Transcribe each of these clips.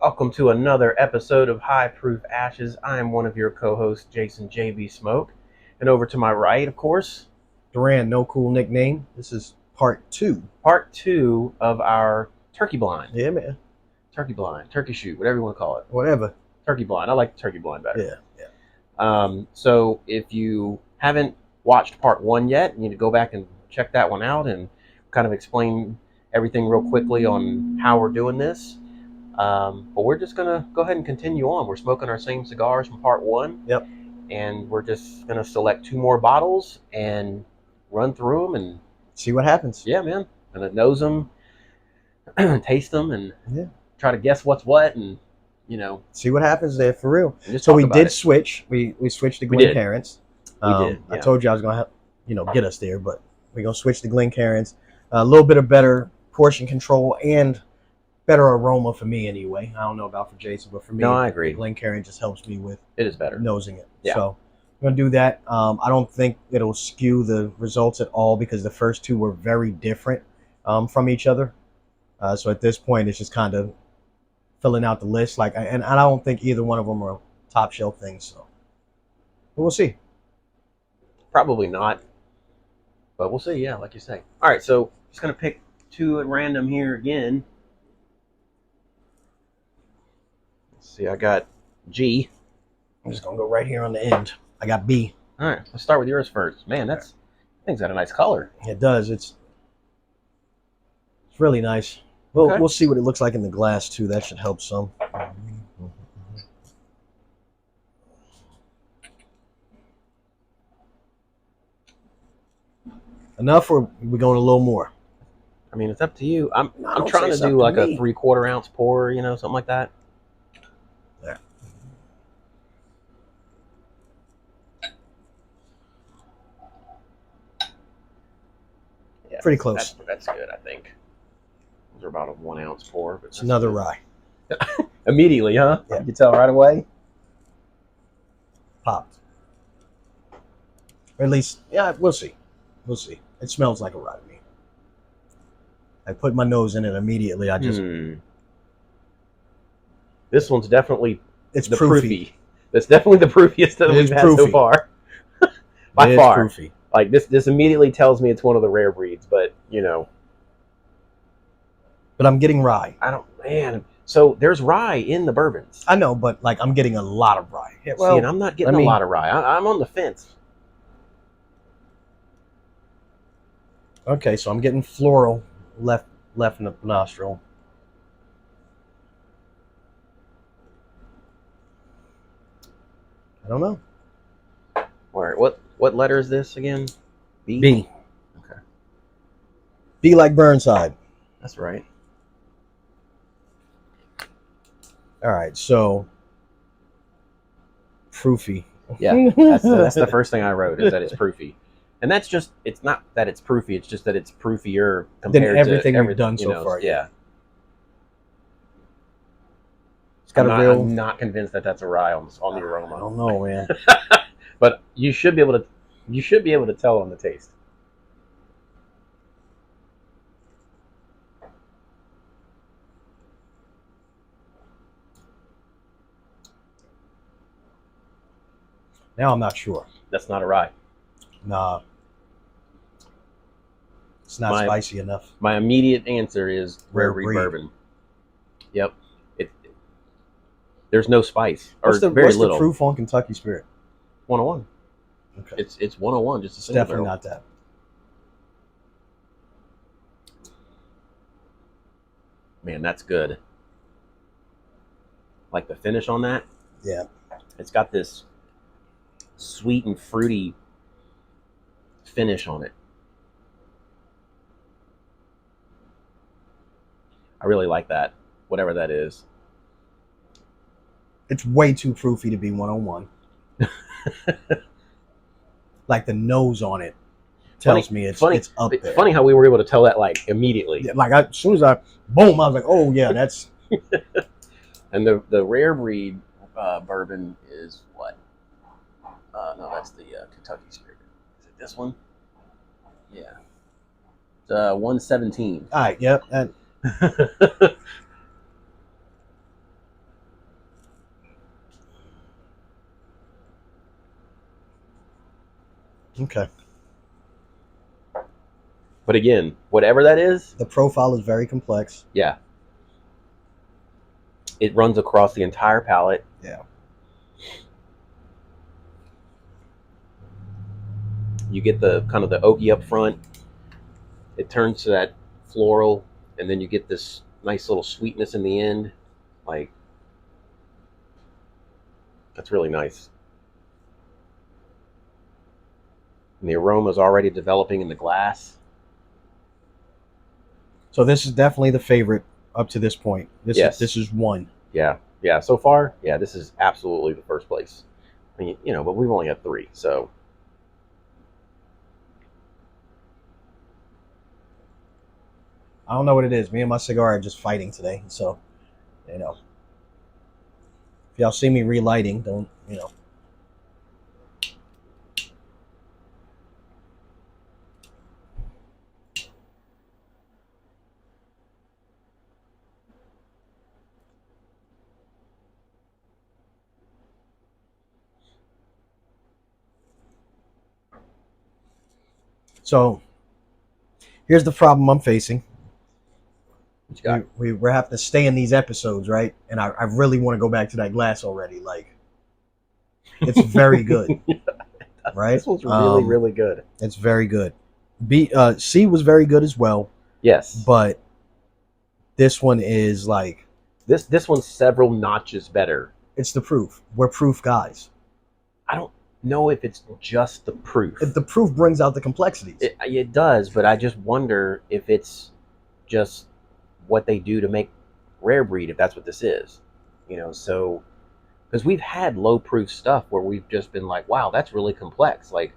Welcome to another episode of High Proof Ashes. I am one of your co-hosts, Jason JB Smoke. And over to my right, of course, Duran, no cool nickname. This is part two. part two of our turkey blind. Yeah, man. Turkey blind, turkey shoot, whatever you want to call it. Whatever. Turkey blind. I like turkey blind better. Yeah. So if you haven't watched part one yet, you need to go back and check that one out and kind of explain everything real quickly on how we're doing this. But we're just going to go ahead and continue on. We're smoking our same cigars from part one. Yep. And we're just going to select two more bottles and run through them and see what happens. Yeah, man. And then nose them, taste them, and try to guess what's what, and see what happens there for real. Just so we did switch. We switched to Glencairns. We did. Yeah. I told you I was gonna have, get us there, but we're gonna switch to Glencairns. A little bit of better portion control and better aroma for me anyway. I don't know about for Jason, but for me, no, I agree. Glencairn just helps me with it is better nosing it. Yeah. So I'm gonna do that. I don't think it'll skew the results at all because the first two were very different from each other. So at this point, it's just kind of filling out the list. And I don't think either one of them are top shelf things. So but we'll see. Probably not, but we'll see. Yeah, like you say. All right, so just gonna pick two at random here again. Let's see. I got G. I'm just gonna go right here on the end. I got B. All right, let's start with yours first. Man, that thing's got a nice color. It does. It's really nice. We'll see what it looks like in the glass too. That should help some. Enough, or we're going a little more? I mean, it's up to you. I'm trying to do like a 3/4 ounce pour, something like that. There. Yeah, pretty close. That's good, I think. Those are about a 1 ounce pour. But it's another rye. Immediately, huh? Yeah. You can tell right away. Popped. Or at least, yeah, we'll see. We'll see. It smells like a rye to me. I put my nose in it immediately. I just. This one's definitely. It's proofy. That's definitely the proofiest that we've had so far. By far. Proofy. Like this immediately tells me it's one of the rare breeds, but But I'm getting rye. Man. So there's rye in the bourbons. I know, but I'm getting a lot of rye. Yeah, well, see, and I'm not getting a lot of rye. I'm on the fence. Okay, so I'm getting floral left in the nostril. I don't know. All right, what letter is this again? B? B. Okay. B like Burnside. That's right. All right, so proofy. Yeah, that's the first thing I wrote is that it's proofy. And that's just, it's not that it's proofy, it's just that it's proofier compared to everything to we've done so far. Yeah. It's got I'm not convinced that that's a rye on the aroma. I don't know, man. But you should be able to tell on the taste. Now I'm not sure. That's not a rye. Nah. It's not spicy enough. My immediate answer is rare breed bourbon. Yep. There's no spice. What's the proof on Kentucky Spirit? 101. Okay. It's 101, just a single definitely barrel. Not that. Man, that's good. Like the finish on that? Yeah. It's got this sweet and fruity finish on it. I really like that, whatever that is. It's way too proofy to be 101. Like the nose on it tells me it's up there. Funny how we were able to tell that like immediately. Yeah, like as soon as boom, I was like, oh yeah, that's. And the rare breed bourbon is what? No, that's the Kentucky Spirit. Is it this one? Yeah. It's 117. All right. Yep. Okay. But again, whatever that is, The profile is very complex. yeah, it runs across the entire palette. Yeah. You get the kind of the oaky up front. It turns to that floral, and then you get this nice little sweetness in the end. Like, that's really nice. And the aroma is already developing in the glass. So this is definitely the favorite up to this point. Yes. This is one. Yeah. Yeah. So far, yeah, this is absolutely the first place. I mean, you know, but we've only had 3, so. I don't know what it is. Me and my cigar are just fighting today. So, you know, if y'all see me relighting, don't, you know. So here's the problem I'm facing. What you got? We're having to stay in these episodes, right? And I really want to go back to that glass already. Like, it's very good, right? This one's really, really good. It's very good. C was very good as well, Yes. but this one is like, This one's several notches better. it's the proof. We're proof guys. I don't know if it's just the proof. The proof brings out the complexities. It does, but I just wonder if it's just what they do to make rare breed, if that's what this is. You know, so because we've had low proof stuff where we've just been like, wow, that's really complex. Like,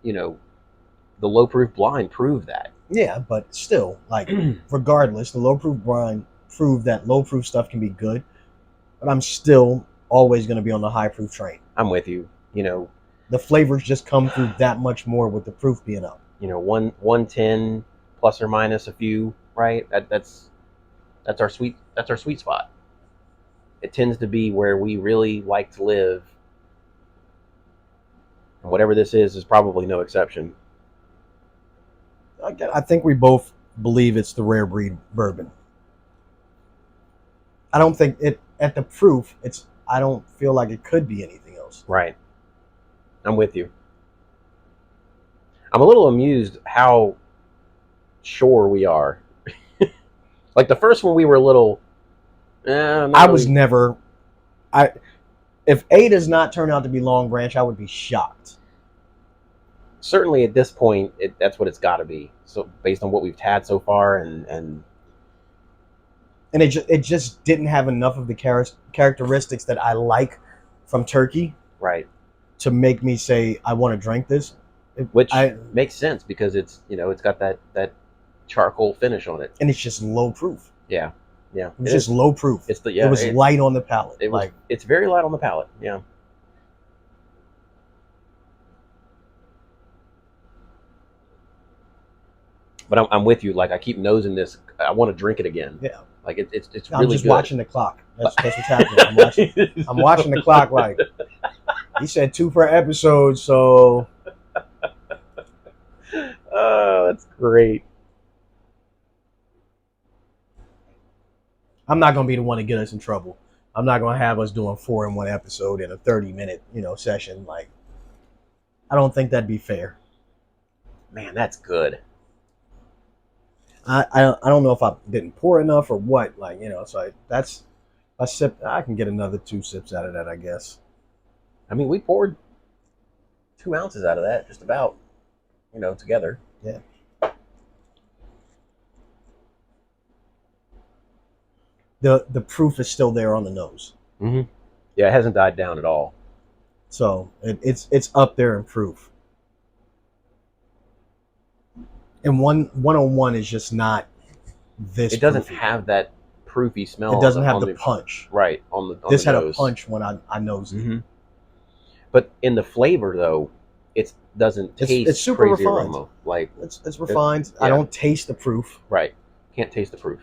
you know, the low proof blind proved that. Yeah, but still, like, regardless, the low proof brine proved that low proof stuff can be good, but I'm still always going to be on the high proof train. I'm with you. You know, the flavors just come through that much more with the proof being up. You know, 110 plus or minus a few, right? That's our sweet spot. It tends to be where we really like to live. And whatever this is probably no exception. I think we both believe it's the rare breed bourbon. I don't think it at the proof. I don't feel like it could be anything else. Right. I'm with you. I'm a little amused how sure we are. Like the first one, we were a little. I was never. If A does not turn out to be Long Branch, I would be shocked. Certainly at this point, that's what it's got to be. So based on what we've had so far, and it just didn't have enough of the characteristics that I like from Turkey, right, to make me say I want to drink this. Which makes sense because it's got that charcoal finish on it, and it's just low proof. Yeah. It's just low proof. It was light on the palate. It's very light on the palate. Yeah. But I'm with you. Like I keep nosing this. I want to drink it again. Yeah. Like it's really I'm just good. watching the clock. That's what's happening. I'm watching the clock. Like he said, 2 per episode. So. Oh, that's great. I'm not gonna be the one to get us in trouble. I'm not gonna have us doing 4 in one episode in a 30-minute, session. Like, I don't think that'd be fair. Man, that's good. I don't know if I didn't pour enough or what. Like, so that's a sip. I can get another 2 sips out of that, I guess. I mean, we poured 2 ounces out of that, just about, together. Yeah. The proof is still there on the nose. Mm-hmm. Yeah, it hasn't died down at all. So it's up there in proof. And 101 is just not this. It doesn't proofy. have that proofy smell. It doesn't have the punch. Right on this the had nose. A punch when I nosed it. Mm-hmm. But in the flavor though, it doesn't taste. It's super crazy refined. Aroma. Like it's refined. Yeah. I don't taste the proof. Right. Can't taste the proof.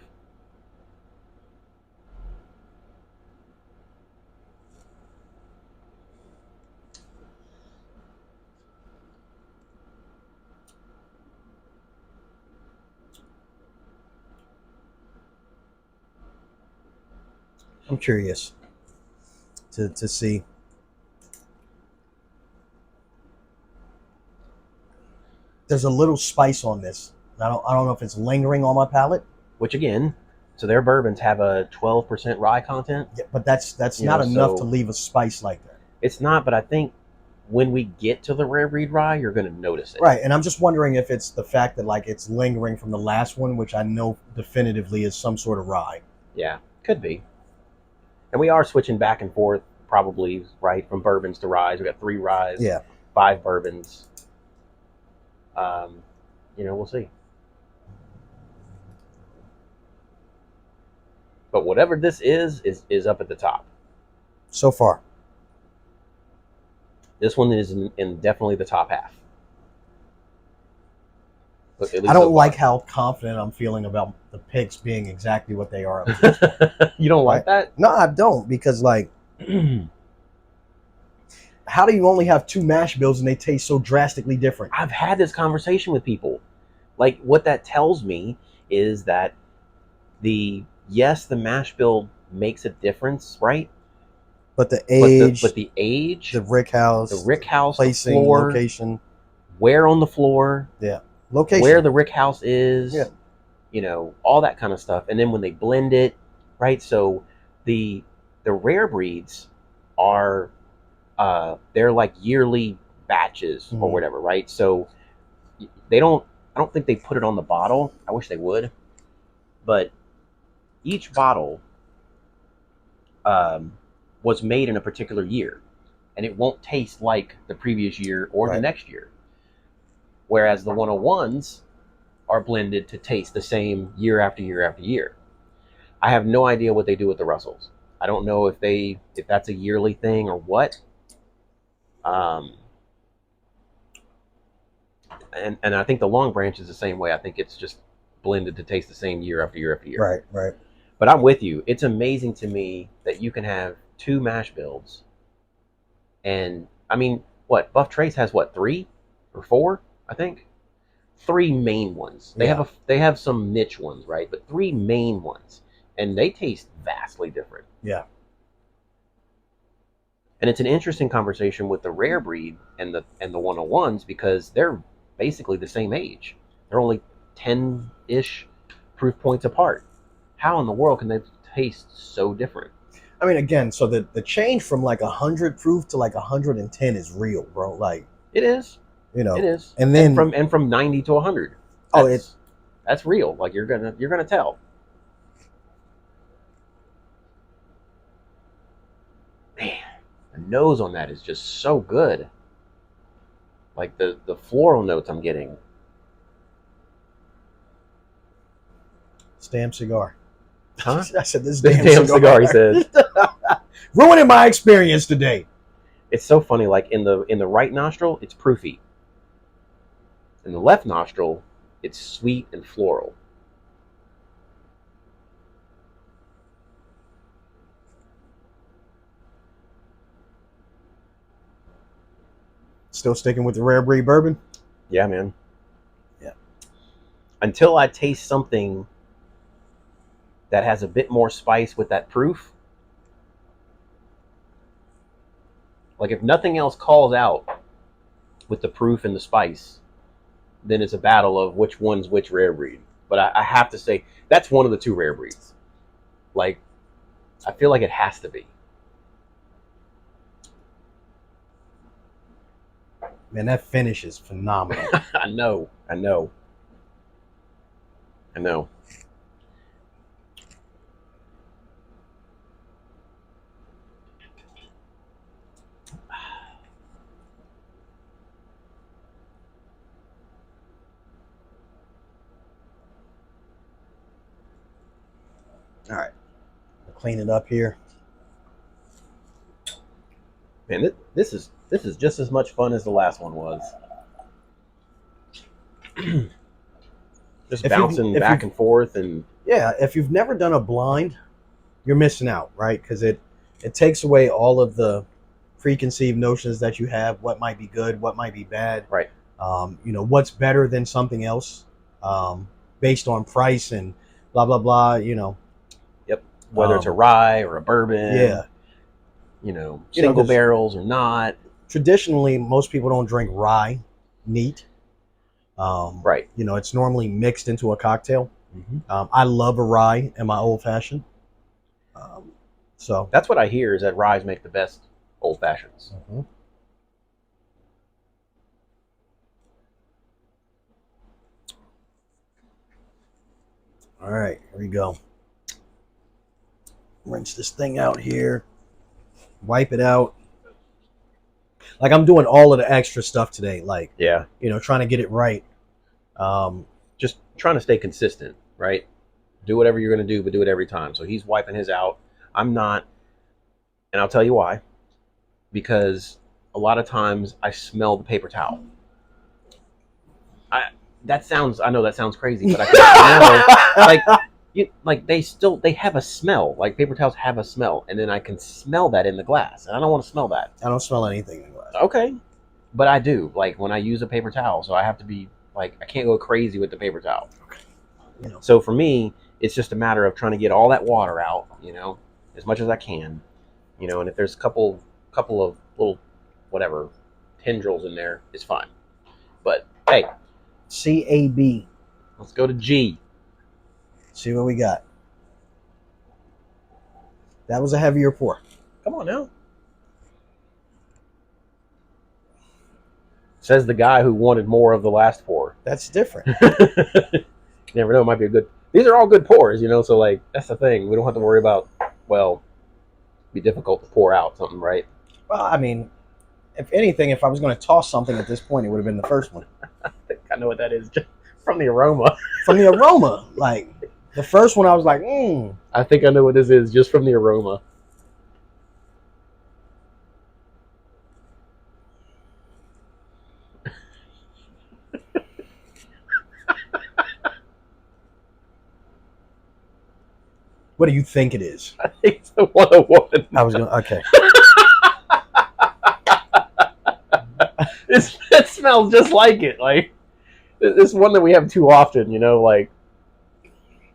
I'm curious to see. There's a little spice on this. I don't know if it's lingering on my palate. Which again, so their bourbons have a 12% rye content. Yeah, but that's You not know, enough to so leave a spice like that. it's not, but I think when we get to the rare breed rye, you're going to notice it. Right, and I'm just wondering if it's the fact that like it's lingering from the last one, which I know definitively is some sort of rye. Yeah, could be. And we are switching back and forth, probably, right, from bourbons to ryes. We got 3 ryes, Yeah. 5 bourbons. You know, we'll see. But whatever this is up at the top. So far. This one is in definitely the top half. But at least I don't so like far. how confident I'm feeling about the picks being exactly what they are up to this point. You don't like that? No, I don't, because like how do you only have 2 mash bills and they taste so drastically different? I've had this conversation with people. Like, what that tells me is that the mash bill makes a difference, right? But the age, but the age, the rick house, the placing, floor, location, where on the floor, location, where the rick house is, yeah. You know, all that kind of stuff. And then when they blend it, right? So the rare breeds are they're like yearly batches or whatever, right? So I don't think they put it on the bottle. I wish they would. But each bottle was made in a particular year, and it won't taste like the previous year or the next year. Whereas the 101s are blended to taste the same year after year after year. I have no idea what they do with the Russells. I don't know if that's a yearly thing or what. And I think the Long Branch is the same way. I think it's just blended to taste the same year after year after year. Right. But I'm with you. It's amazing to me that you can have 2 mash builds. And I mean, what Buff Trace has? What, 3 or 4? I think 3 main ones. They have some niche ones, right? But 3 main ones, and they taste vastly different. Yeah. And it's an interesting conversation with the rare breed and the 101s because they're basically the same age. They're only 10-ish proof points apart. How in the world can they taste so different? I mean, again, so the change from like 100 proof to like 110 is real, bro. Like, it is. You know, it is. And then from 90 to 100. That's real. Like you're gonna tell. Man, the nose on that is just so good. Like the floral notes I'm getting. Damn cigar. Huh? I said this damn cigar. He says. Ruining my experience today. It's so funny. Like in the right nostril, it's proofy. In the left nostril, it's sweet and floral. Still sticking with the rare breed bourbon? Yeah, man. Yeah. Until I taste something that has a bit more spice with that proof. Like if nothing else calls out with the proof and the spice, then it's a battle of which one's which rare breed. But I have to say, that's one of the 2 rare breeds. Like, I feel like it has to be. Man, that finish is phenomenal. I know. All right, I'll clean it up here. Man, this is just as much fun as the last one was. Just bouncing back and forth and if you've never done a blind, you're missing out, right? Because it takes away all of the preconceived notions that you have. What might be good, what might be bad, right? You know, what's better than something else, based on price and blah blah blah. You know, yep. whether it's a rye or a bourbon. Yeah. Single barrels or not. Traditionally, most people don't drink rye neat. Right. It's normally mixed into a cocktail. Mm-hmm. I love a rye in my old fashioned. So that's what I hear, is that ryes make the best old fashions. Mm-hmm. All right, here we go. Rinse this thing out here. Wipe it out. Like, I'm doing all of the extra stuff today. Like, yeah, trying to get it right. Just trying to stay consistent, right? Do whatever you're going to do, but do it every time. So he's wiping his out. I'm not. And I'll tell you why. Because a lot of times I smell the paper towel. I know that sounds crazy, but I can smell, they have a smell. Like, paper towels have a smell, and then I can smell that in the glass, and I don't want to smell that. I don't smell anything in the glass. Okay, but I do. Like, when I use a paper towel, so I have to be like, I can't go crazy with the paper towel. Okay. So for me, it's just a matter of trying to get all that water out, as much as I can, and if there's a couple of little whatever tendrils in there, it's fine. But hey, CAB. Let's go to G. See what we got. That was a heavier pour. Come on now. Says the guy who wanted more of the last pour. That's different. You never know. It might be a good. These are all good pours, so like, that's the thing. We don't have to worry about, it'd be difficult to pour out something, right? Well, I mean, if anything, if I was going to toss something at this point, it would have been the first one. I think I know what that is, just from the aroma. From the aroma. Like, the first one I was like, I think I know what this is just from the aroma. What do you think it is? I think it's the 101. I was going to, okay. It smells just like it. Like, it's one that we have too often, like.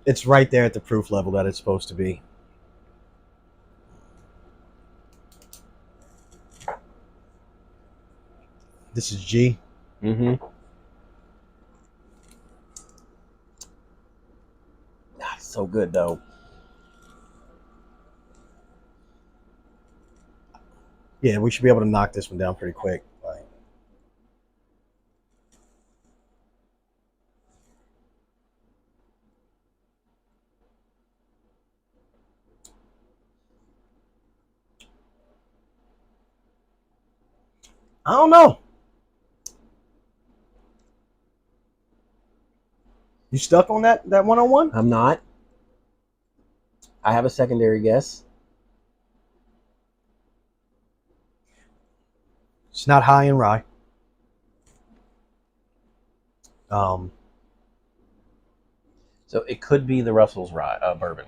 It's right there at the proof level that it's supposed to be. This is G. Mm-hmm. So good, though. Yeah, we should be able to knock this one down pretty quick. I don't know. You stuck on that 101? I'm not. I have a secondary guess. It's not high in rye. So it could be the Russell's rye bourbon.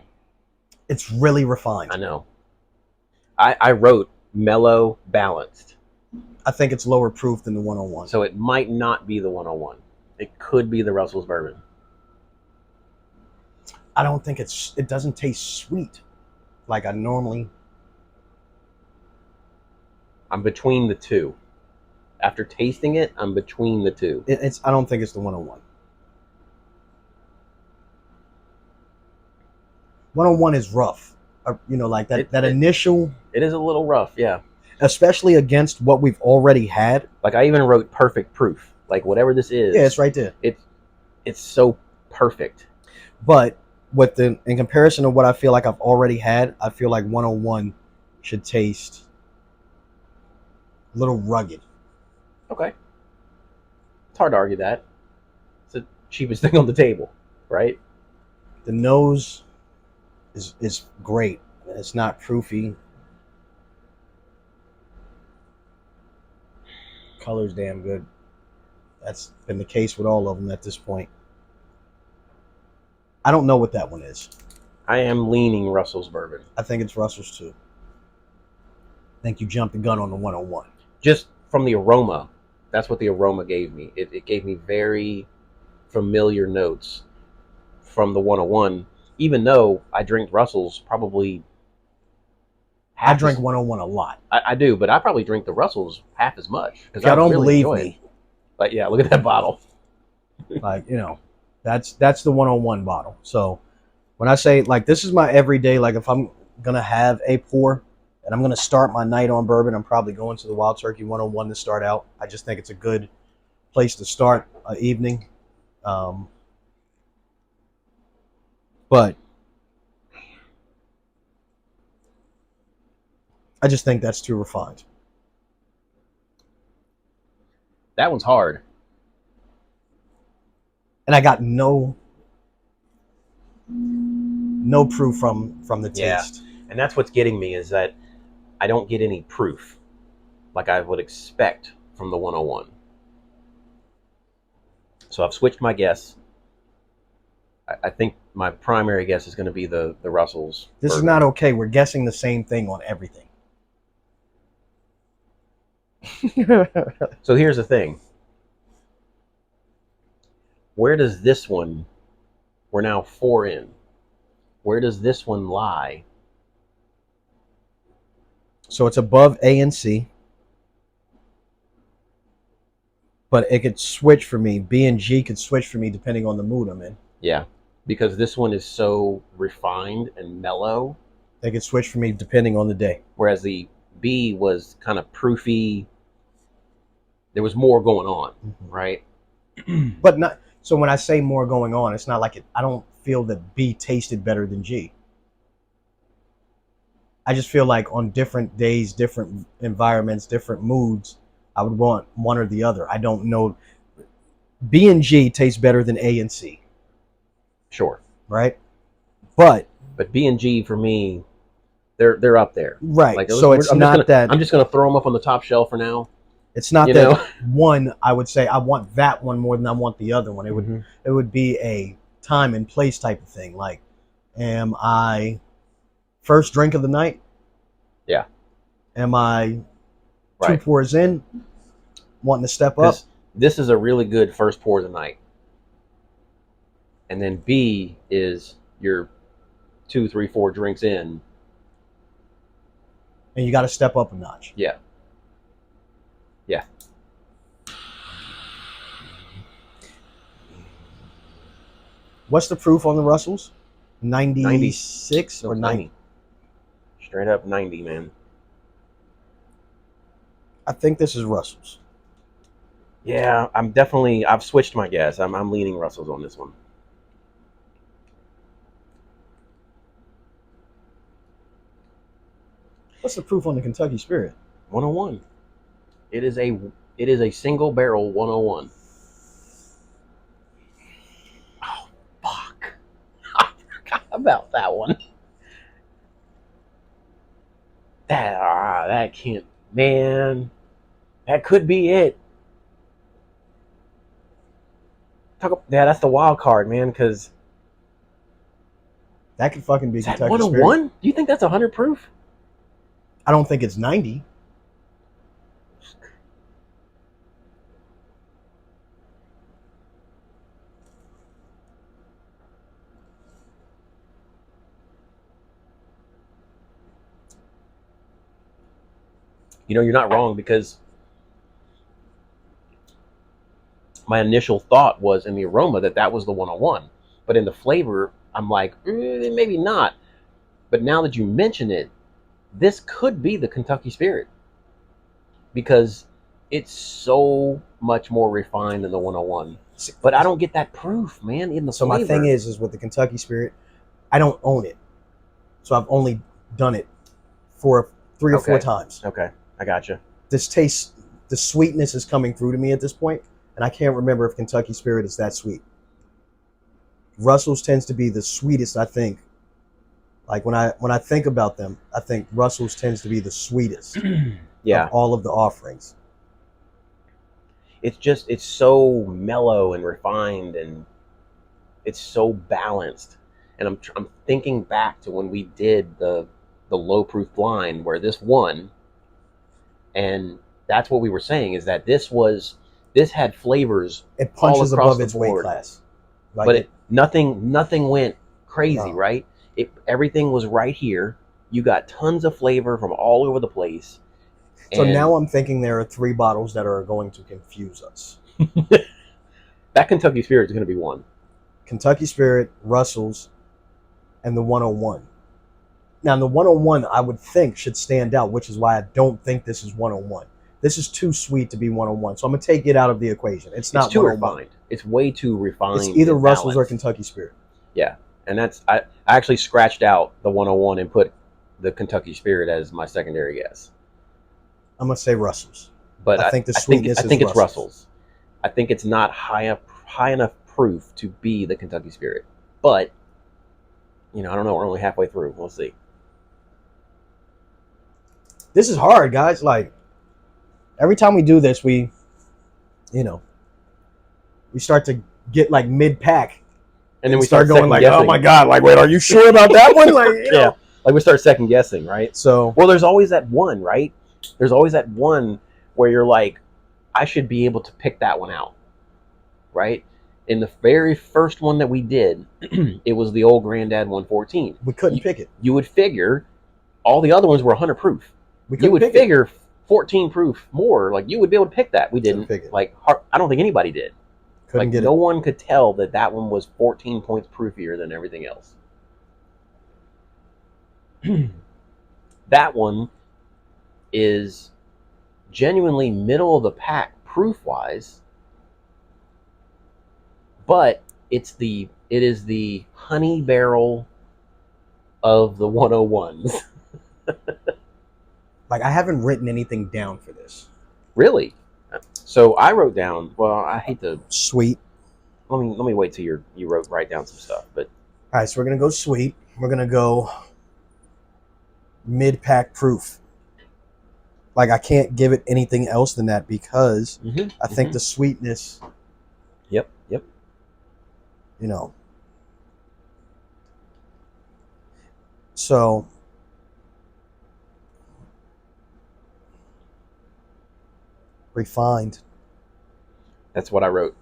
It's really refined. I know. I wrote mellow, balanced. I think it's lower proof than the 101. So it might not be the 101. It could be the Russell's bourbon. I don't think it doesn't taste sweet like I normally. I'm between the two. After tasting it, I'm between the two. I don't think it's the 101. 101 is rough. Like that initial. It is a little rough, yeah. Especially against what we've already had. Like, I even wrote perfect proof. Like, whatever this is. Yeah, it's right there. It's so perfect. But in comparison to what I feel like I've already had, I feel like 101 should taste a little rugged. Okay. It's hard to argue that. It's the cheapest thing on the table, right? The nose is great. It's not proofy. Color's damn good. That's been the case with all of them at this point. I don't know what that one is. I am leaning Russell's bourbon. I think it's Russell's too. I think you jumped the gun on the 101. Just from the aroma. That's what the aroma gave me. It gave me very familiar notes from the 101. even though I drink Russells probably I half drink as 101 a lot. I do, but I probably drink the Russells half as much because If y'all I don't really believe enjoy it. me, But yeah, look at that bottle. like, that's the 101 bottle. So when I say, like, this is my everyday, like, if I'm gonna have a pour and I'm gonna start my night on bourbon, I'm probably going to the Wild Turkey 101 to start out. I just think it's a good place to start an evening. But I just think that's too refined. That one's hard. And I got no proof from the Yeah. taste. And that's what's getting me, is that I don't get any proof like I would expect from the 101. So I've switched my guess. I think my primary guess is going to be the Russells. This is bourbon. not okay. We're guessing the same thing on everything. So here's the thing. Where does this one, we're now 4 in, where does this one lie? So it's above A and C. But it could switch for me. B and G could switch for me depending on the mood I'm in. Yeah, because this one is so refined and mellow, They could switch for me depending on the day. whereas the B was kind of proofy. There was more going on, right? But not so when I say more going on, it's not like it. I don't feel that B tasted better than G. I just feel like on different days, different environments, different moods, I would want one or the other. I don't know. B and G taste better than A and C, Sure. right? But B and G for me, they're up there. right, Like, so it's not that. I'm just gonna throw them up on the top shelf for now. It's not You that know? one. I would say I want that one more than I want the other one. It would be a time and place type of thing. Like, am I first drink of the night? Yeah. Am I two Right. pours in, wanting to step up? 'Cause this is a really good first pour of the night, and then B is your 2, 3, 4 drinks in. And you got to step up a notch. Yeah. Yeah. What's the proof on the Russells? 96 or 90? Straight up 90, man. I think this is Russells. Yeah, I've switched my guess. I'm leaning Russells on this one. What's the proof on the Kentucky Spirit? 101. It is a single barrel 101. Oh, fuck. I forgot about that one. That can't, man. That could be it. Yeah, that's the wild card, man, because That could fucking be is that Kentucky 101? Spirit. Do you think that's 100 proof? I don't think it's 90. You know, you're not wrong, because my initial thought was in the aroma that was the 101. But in the flavor, I'm like, maybe not. But now that you mention it, this could be the Kentucky Spirit, because it's so much more refined than the 101. But I don't get that proof, man, in the So flavor. my thing is with the Kentucky Spirit, I don't own it. So I've only done it for 3 or 4 times. Okay, I gotcha. This taste, the sweetness is coming through to me at this point, and I can't remember if Kentucky Spirit is that sweet. Russell's tends to be the sweetest, I think. Like when I think about them, I think Russell's tends to be the sweetest Yeah, of all of the offerings. it's so mellow and refined, and it's so balanced. And I'm thinking back to when we did the low proof blind where this won, and that's what we were saying, is that this had flavors It all punches across above the its weight board. class. Like but nothing went Crazy, No. right? Everything was right here. You got tons of flavor from all over the place. So And now I'm thinking there are 3 bottles that are going to confuse us. that Kentucky Spirit is going to be one. Kentucky Spirit, Russell's, and the 101. Now, the 101, I would think, should stand out, which is why I don't think this is 101. This is too sweet to be 101, so I'm going to take it out of the equation. It's not too 101. refined. It's way too refined. It's either and Russell's or balanced. Kentucky Spirit. Yeah, and that's I actually scratched out the 101 and put the Kentucky Spirit as my secondary guess. I'm going to say Russell's. But I think the sweetness I think is it's Russell's. I think it's not high enough proof to be the Kentucky Spirit. But I don't know. We're only halfway through. We'll see. This is hard, guys. Like, every time we do this, we start to get like mid-pack. And then we start going like, guessing. oh my God, like, wait, are you sure about that one? Like, yeah, like we start second guessing, right? So, well, there's always that one, right? There's always that one where you're like, I should be able to pick that one out, right? In the very first one that we did, it was the old Granddad 114. we couldn't pick it. You would figure all the other ones were 100 proof. You would figure 14 proof more, like you would be able to pick that. We didn't. Pick it. Like, I don't think anybody did. Couldn't get no it. one could tell that one was 14 points proofier than everything else. That one is genuinely middle of the pack proof wise, but it is the honey barrel of the 101s. Like, I haven't written anything down for this. Really? So I wrote down. Well, I hate to. Sweet. Let me wait till you write down some stuff. But all right, so we're gonna go sweet. We're gonna go mid-pack proof. Like, I can't give it anything else than that because I think the sweetness. Yep. So refined. That's what I wrote.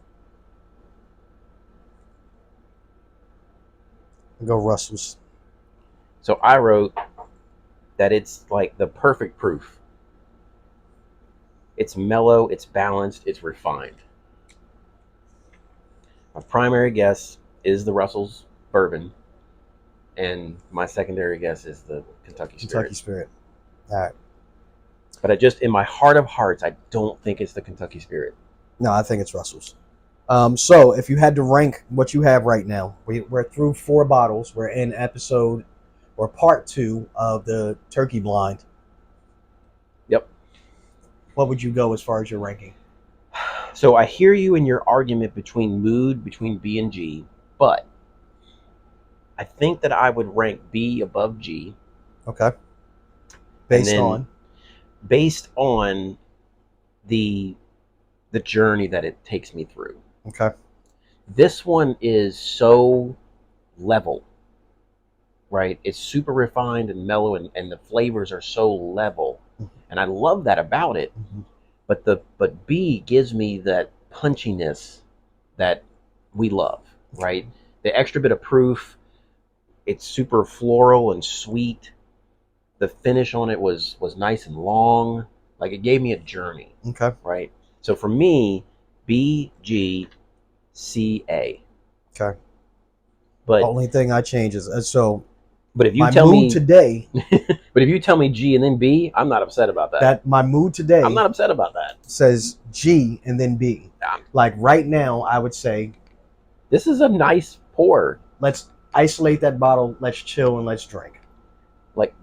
Go Russell's. So I wrote that it's like the perfect proof. It's mellow, it's balanced, it's refined. My primary guess is the Russell's bourbon, and my secondary guess is the Kentucky Spirit. Kentucky Spirit. All right. But in my heart of hearts, I don't think it's the Kentucky Spirit. No, I think it's Russell's. So if you had to rank what you have right now, we're through 4 bottles. We're in episode or part 2 of the Turkey Blind. Yep. What would you go as far as your ranking? So I hear you in your argument between B and G, but I think that I would rank B above G. Okay. Based on the journey that it takes me through. Okay. This one is so level, right? It's super refined and mellow, and the flavors are so level, and I love that about it. But B gives me that punchiness that we love, right? The extra bit of proof. It's super floral and sweet. The finish on it was nice and long. Like, it gave me a journey. Okay. Right? So for me, B, G, C, A. Okay. But only thing I change is But if you my tell mood me today, but if you tell me G and then B, I'm not upset about that. That my mood today I'm not upset about that. Says G and then B. Yeah. Like right now, I would say this is a nice pour. Let's isolate that bottle. Let's chill and let's drink. Like,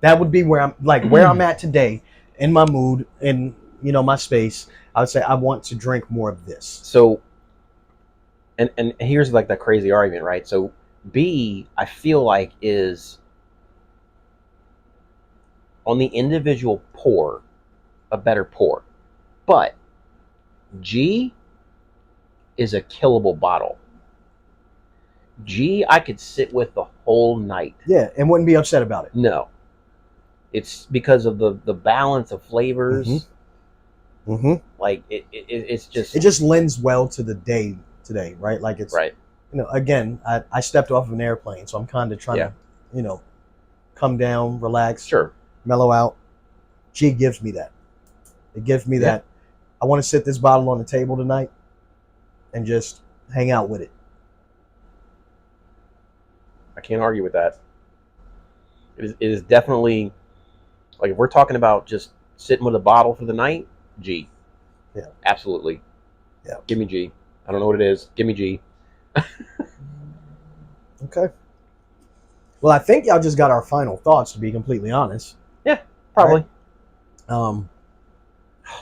that would be where I'm at today in my mood and my space. I would say I want to drink more of this. So, and here's like the crazy argument, right? So B, I feel like, is on the individual pour a better pour, but G is a killable bottle. G, I could sit with the whole night. Yeah, and wouldn't be upset about it. No, it's because of the balance of flavors. Mm-hmm. Like it just lends well to the day today, right? Like it's right. again, I stepped off of an airplane, so I'm kind of trying Yeah. to, come down, relax, Sure. mellow out. G gives me that. It gives me Yeah. that. I want to sit this bottle on the table tonight and just hang out with it. I can't argue with that. It is definitely, like, if we're talking about just sitting with a bottle for the night, G. Yeah. Absolutely. Yeah. Give me G. I don't know what it is. Give me G. Okay. Well, I think y'all just got our final thoughts, to be completely honest. Yeah, probably. Right?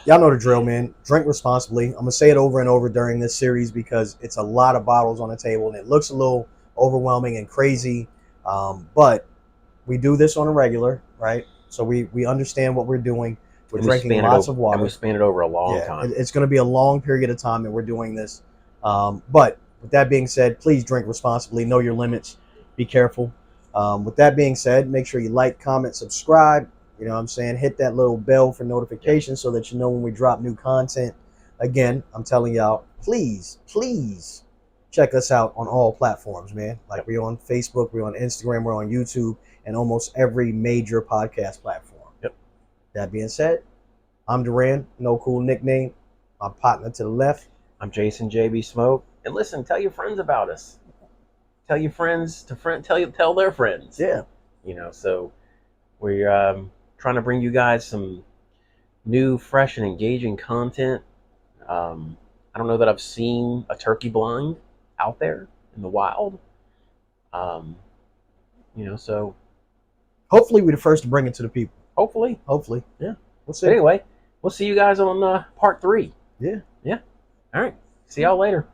Y'all know the drill, man. Drink responsibly. I'm gonna say it over and over during this series because it's a lot of bottles on the table and it looks a little overwhelming and crazy. But we do this on a regular, right? So we understand what we're doing. We're And we drinking span it lots over, of and we water. span it over a long Yeah, time. it's going to be a long period of time that we're doing this. But with that being said, please drink responsibly. Know your limits. Be careful. With that being said, make sure you like, comment, subscribe. You know what I'm saying? Hit that little bell for notifications so that you know when we drop new content. Again, I'm telling y'all, please, please check us out on all platforms, man. Like Yep. we're on Facebook, we're on Instagram, we're on YouTube, and almost every major podcast platform. Yep. That being said, I'm Duran, no cool nickname. My partner to the left. I'm Jason JB Smoke. And listen, tell your friends about us. Tell your friends to tell their friends. Yeah. So we're trying to bring you guys some new, fresh, and engaging content. I don't know that I've seen a turkey blind out there in the wild. So Hopefully we're the first to bring it to the people. hopefully, Yeah. We'll But see. anyway, we'll see you guys on part 3. Yeah. Yeah. All right. See y'all later.